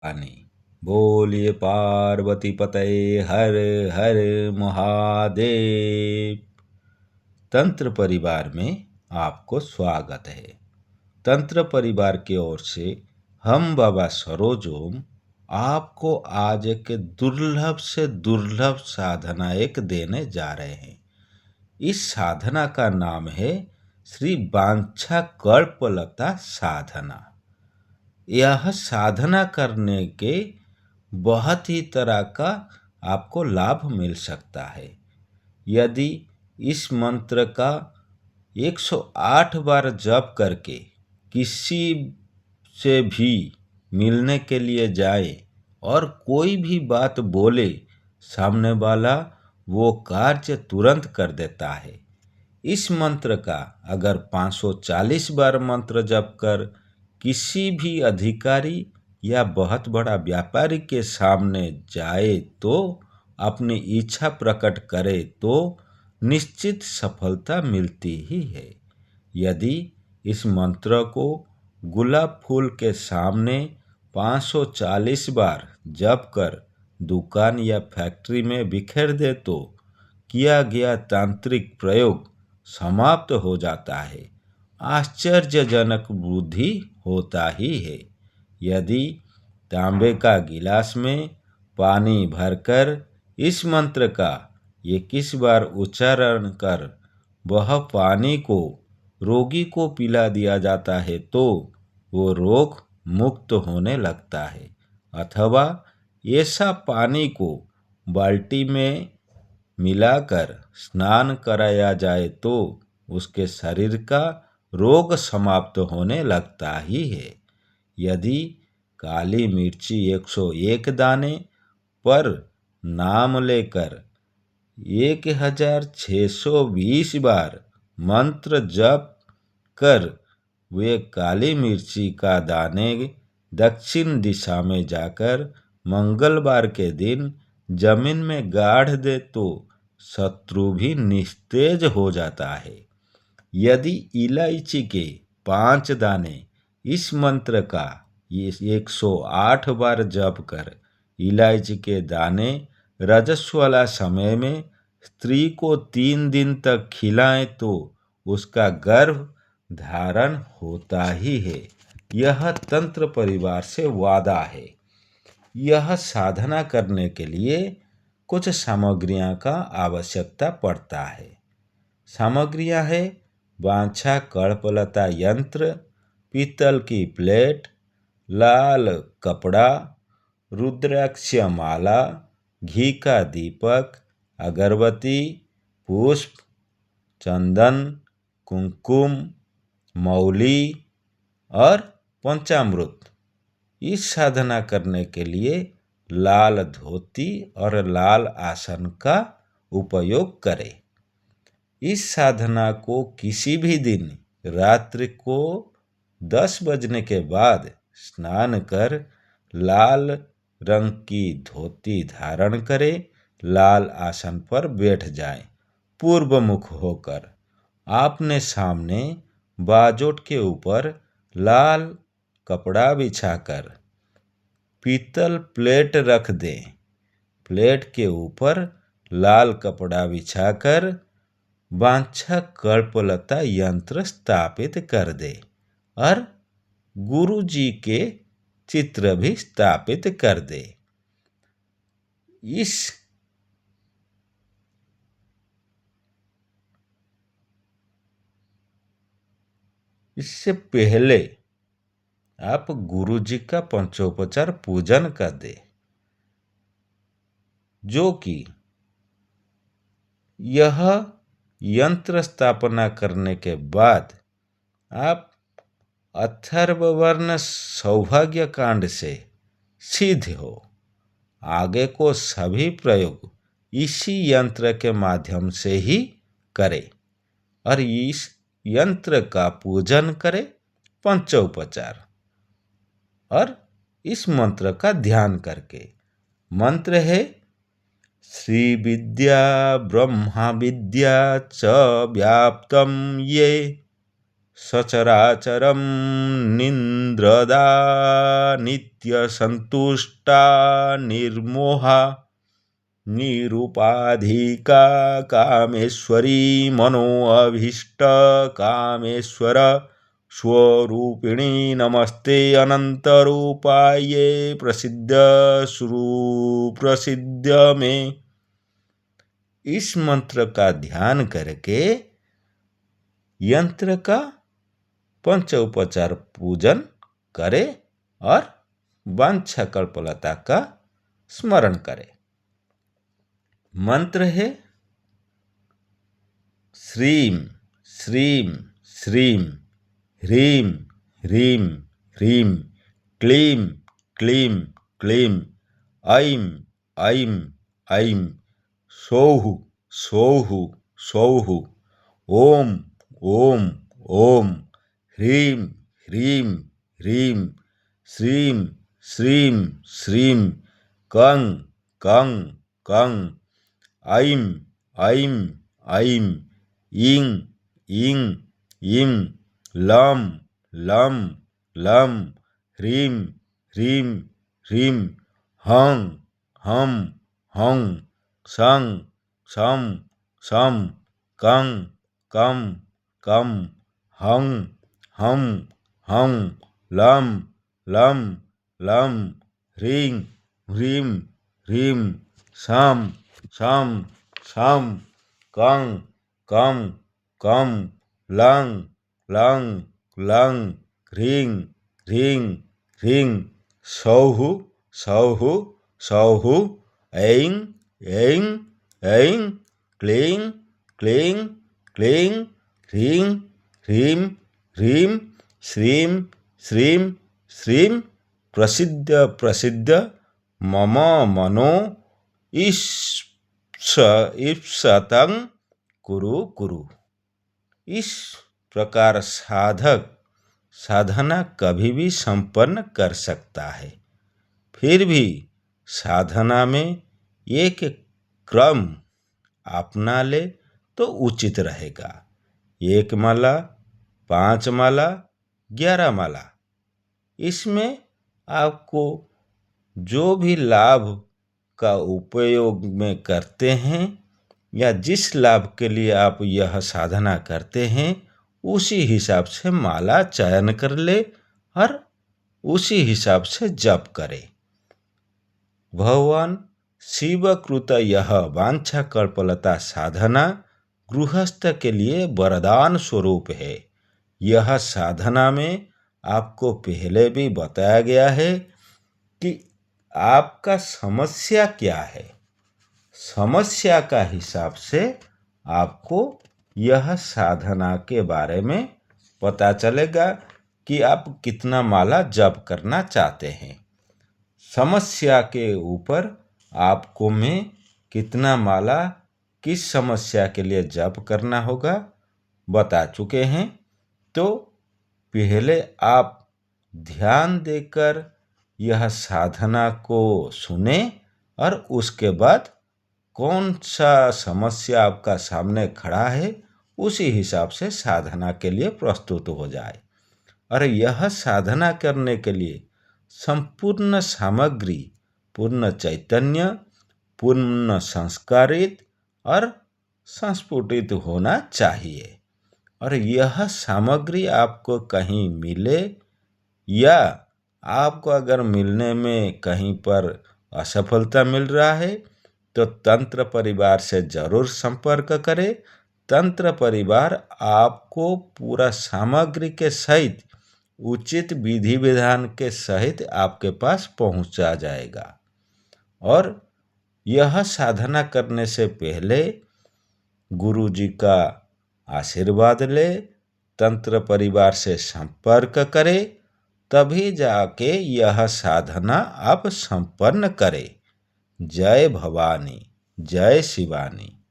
पानी। बोलिए पार्वती पतये हर हर महादेव। तंत्र परिवार में आपको स्वागत है। तंत्र परिवार की ओर से हम बाबा सरोज आपको आज एक दुर्लभ से दुर्लभ साधना एक देने जा रहे हैं। इस साधना का नाम है श्री वांछा कल्पलता साधना। यह साधना करने के बहुत ही तरह का आपको लाभ मिल सकता है। यदि इस मंत्र का 108 बार जप करके किसी से भी मिलने के लिए जाए और कोई भी बात बोले, सामने वाला वो कार्य तुरंत कर देता है। इस मंत्र का अगर 540 बार मंत्र जप कर किसी भी अधिकारी या बहुत बड़ा व्यापारी के सामने जाए तो अपनी इच्छा प्रकट करे तो निश्चित सफलता मिलती ही है। यदि इस मंत्र को गुलाब फूल के सामने 540 बार जप कर दुकान या फैक्ट्री में बिखेर दे तो किया गया तांत्रिक प्रयोग समाप्त हो जाता है। आश्चर्यजनक बुद्धि होता ही है। यदि तांबे का गिलास में पानी भरकर इस मंत्र का 21 बार उच्चारण कर वह पानी को रोगी को पिला दिया जाता है तो वो रोग मुक्त होने लगता है। अथवा ऐसा पानी को बाल्टी में मिलाकर स्नान कराया जाए तो उसके शरीर का रोग समाप्त होने लगता ही है। यदि काली मिर्ची 101 दाने पर नाम लेकर 1620 बार मंत्र जप कर वे काली मिर्ची का दाने दक्षिण दिशा में जाकर मंगलवार के दिन जमीन में गाड़ दे तो शत्रु भी निस्तेज हो जाता है। यदि इलायची के 5 दाने इस मंत्र का 108 बार जप कर इलायची के दाने रजस्वला समय में स्त्री को 3 दिन तक खिलाएं तो उसका गर्भ धारण होता ही है। यह तंत्र परिवार से वादा है। यह साधना करने के लिए कुछ सामग्रियां का आवश्यकता पड़ता है। सामग्रियां है वांछा कल्पलता यंत्र, पीतल की प्लेट, लाल कपड़ा, रुद्राक्ष माला, घी का दीपक, अगरबत्ती, पुष्प, चंदन, कुमकुम, मौली और पंचामृत। इस साधना करने के लिए लाल धोती और लाल आसन का उपयोग करें। इस साधना को किसी भी दिन रात्रि को 10 बजने के बाद स्नान कर लाल रंग की धोती धारण करें, लाल आसन पर बैठ जाएं, पूर्व मुख होकर। आपने सामने बाजोट के ऊपर लाल कपड़ा बिछाकर पीतल प्लेट रख दें। प्लेट के ऊपर लाल कपड़ा बिछाकर वांछा कल्पलता यंत्र स्थापित कर दे और गुरु जी के चित्र भी स्थापित कर दे। इससे पहले आप गुरु जी का पंचोपचार पूजन कर दे, जो कि यह यंत्र स्थापना करने के बाद आप अथर्ववर्ण सौभाग्य कांड से सिद्ध हो। आगे को सभी प्रयोग इसी यंत्र के माध्यम से ही करें और इस यंत्र का पूजन करें पंचोपचार और इस मंत्र का ध्यान करके। मंत्र है श्री विद्या ब्रह्मा विद्या च व्याप्तम ये सचराचरं निन्द्रदा नित्यसन्तुष्टा निर्मोहा निरुपाधिका कामेश्वरी मनोऽभीष्टकामेश्वर स्वरूपिणी नमस्ते अनंतरूपाये प्रसिद्ध सुप्रसिद्ध में। इस मंत्र का ध्यान करके यंत्र का पंचोपचार पूजन करे और वांछा कल्पलता का स्मरण करे। मंत्र है श्रीम श्रीम श्रीम ह्रीम ह्रीम ह्रीम क्लीं क्लीं क्लीं ऐं ऐं ऐं सौः सौः सौः ॐ ॐ ॐ ह्रीं ह्रीं ह्रीं श्रीं श्रीं श्रीं कं कं कं ऐं ऐं ऐं ईं ईं ईं लं लं लं ह्रीं ह्रीं ह्रीं हं हं हं सं सं सं कं कं कं हं हं हं लं लं लं ह्रीं ह्रीं ह्रीं सं सं सं कं कं कं लं लं लं ह्रीं ह्रीं ह्रीं सौः सौः सौः ऐं ऐं ऐं क्लीं क्लीं क्लीं ह्रीं ह्रीं ह्रीं श्रीं श्रीं श्रीं प्रसिद्ध प्रसिद्ध मम मनो ईप्सतं कुरु कुरु। इस प्रकार साधक साधना कभी भी संपन्न कर सकता है। फिर भी साधना में एक क्रम अपना ले तो उचित रहेगा। 1 माला, 5 माला, 11 माला, इसमें आपको जो भी लाभ का उपयोग में करते हैं या जिस लाभ के लिए आप यह साधना करते हैं उसी हिसाब से माला चयन कर ले और उसी हिसाब से जप करे। भगवान शिवकृत यह वांछा कल्पलता साधना गृहस्थ के लिए वरदान स्वरूप है। यह साधना में आपको पहले भी बताया गया है कि आपका समस्या क्या है। समस्या का हिसाब से आपको यह साधना के बारे में पता चलेगा कि आप कितना माला जप करना चाहते हैं। समस्या के ऊपर आपको मैं कितना माला किस समस्या के लिए जप करना होगा बता चुके हैं। तो पहले आप ध्यान देकर यह साधना को सुने और उसके बाद कौन सा समस्या आपका सामने खड़ा है उसी हिसाब से साधना के लिए प्रस्तुत हो जाए। और यह साधना करने के लिए संपूर्ण सामग्री पूर्ण चैतन्य, पूर्ण संस्कारित और संस्फुटित होना चाहिए। और यह सामग्री आपको कहीं मिले या आपको अगर मिलने में कहीं पर असफलता मिल रहा है तो तंत्र परिवार से जरूर संपर्क करें। तंत्र परिवार आपको पूरा सामग्री के सहित उचित विधि विधान के सहित आपके पास पहुंचा जाएगा। और यह साधना करने से पहले गुरु जी का आशीर्वाद ले, तंत्र परिवार से संपर्क करें, तभी जाके यह साधना आप संपन्न करें। जय भवानी, जय शिवानी।